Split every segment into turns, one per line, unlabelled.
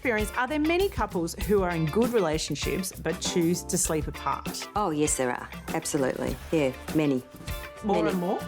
experience, are there many couples who are in good relationships but choose to sleep apart?
Oh, yes, there are. Absolutely. Yeah, many.
More and more?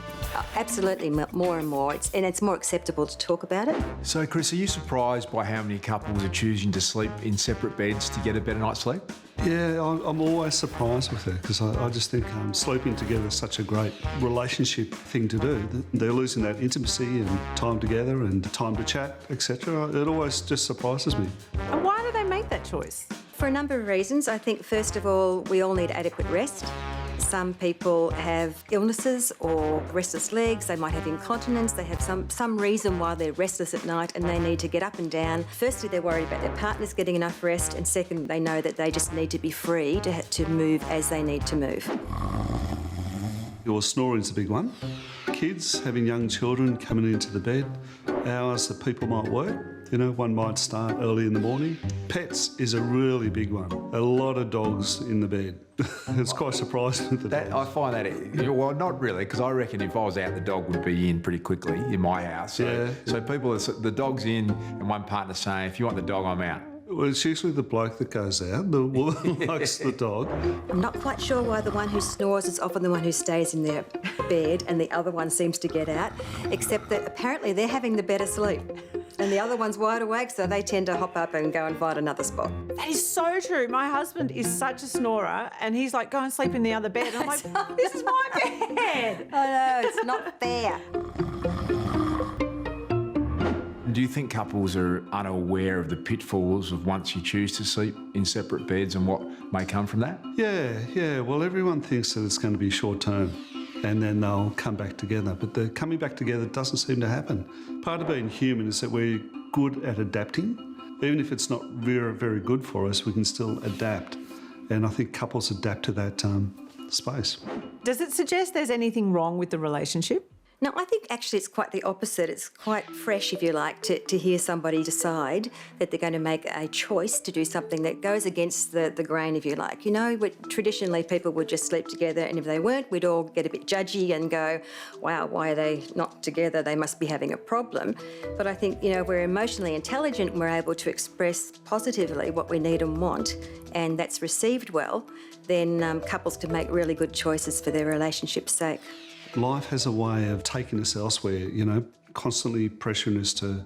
Absolutely, more and more. It's more acceptable to talk about it.
So, Chris, are you surprised by how many couples are choosing to sleep in separate beds to get a better night's sleep?
Yeah, I'm always surprised with it because I just think sleeping together is such a great relationship thing to do. They're losing that intimacy and time together and time to chat, etc. It always just surprises me.
And why do they make that choice?
For a number of reasons. I think, first of all, we all need adequate rest. Some people have illnesses or restless legs, they might have incontinence, they have some reason why they're restless at night and they need to get up and down. Firstly, they're worried about their partners getting enough rest, and second, they know that they just need to be free to move as they need to move.
Well, snoring's a big one. Kids, having young children coming into the bed, hours that people might work. You know, one might start early in the morning. Pets is a really big one. A lot of dogs in the bed. It's quite surprising with the dogs.
I find that, well, not really, because I reckon if I was out, the dog would be in pretty quickly in my house. So people, the dog's in and one partner's saying, if you want the dog, I'm out.
Well, it's usually the bloke that goes out, the woman likes the dog.
I'm not quite sure why the one who snores is often the one who stays in their bed and the other one seems to get out, except that apparently they're having the better sleep. And the other one's wide awake, so they tend to hop up and go and find another spot.
That is so true. My husband is such a snorer and he's like, go and sleep in the other bed. And I'm like, this is my bed.
I know, it's not fair.
Do you think couples are unaware of the pitfalls of once you choose to sleep in separate beds and what may come from that?
Yeah. Well, everyone thinks that it's going to be short term and then they'll come back together. But the coming back together doesn't seem to happen. Part of being human is that we're good at adapting. Even if it's not very, very good for us, we can still adapt. And I think couples adapt to that space.
Does it suggest there's anything wrong with the relationship?
No, I think actually it's quite the opposite. It's quite fresh, if you like, to hear somebody decide that they're going to make a choice to do something that goes against the grain, if you like. You know, traditionally people would just sleep together, and if they weren't, we'd all get a bit judgy and go, wow, why are they not together? They must be having a problem. But I think, you know, we're emotionally intelligent and we're able to express positively what we need and want, and that's received well, then couples can make really good choices for their relationship's sake.
Life has a way of taking us elsewhere, you know, constantly pressuring us to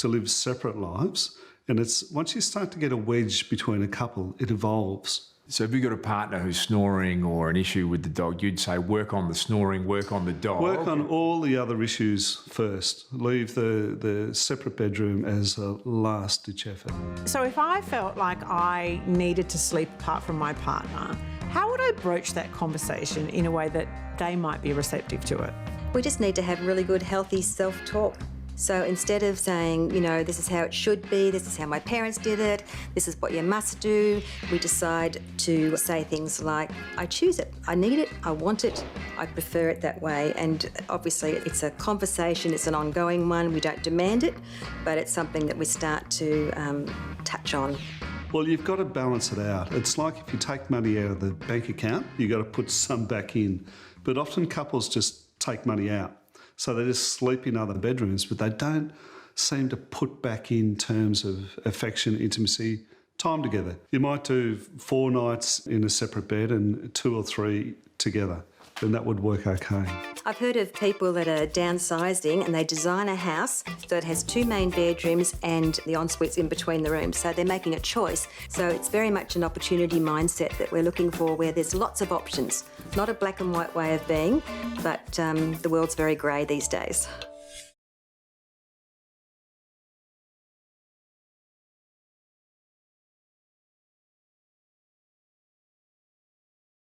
live separate lives. And it's once you start to get a wedge between a couple, it evolves.
So if you've got a partner who's snoring or an issue with the dog, you'd say work on the snoring, work on the dog.
Work on all the other issues first. Leave the separate bedroom as a last-ditch effort.
So if I felt like I needed to sleep apart from my partner, how would I broach that conversation in a way that they might be receptive to it?
We just need to have really good, healthy self-talk. So instead of saying, you know, this is how it should be, this is how my parents did it, this is what you must do, we decide to say things like, I choose it, I need it, I want it, I prefer it that way. And obviously it's a conversation, it's an ongoing one, we don't demand it, but it's something that we start to touch on.
Well, you've got to balance it out. It's like if you take money out of the bank account, you've got to put some back in. But often couples just take money out. So they just sleep in other bedrooms, but they don't seem to put back in terms of affection, intimacy, time together. You might do 4 nights in a separate bed and 2 or 3 together, then that would work okay.
I've heard of people that are downsizing and they design a house so it has 2 main bedrooms and the ensuite's in between the rooms. So they're making a choice. So it's very much an opportunity mindset that we're looking for, where there's lots of options. Not a black and white way of being, but the world's very grey these days.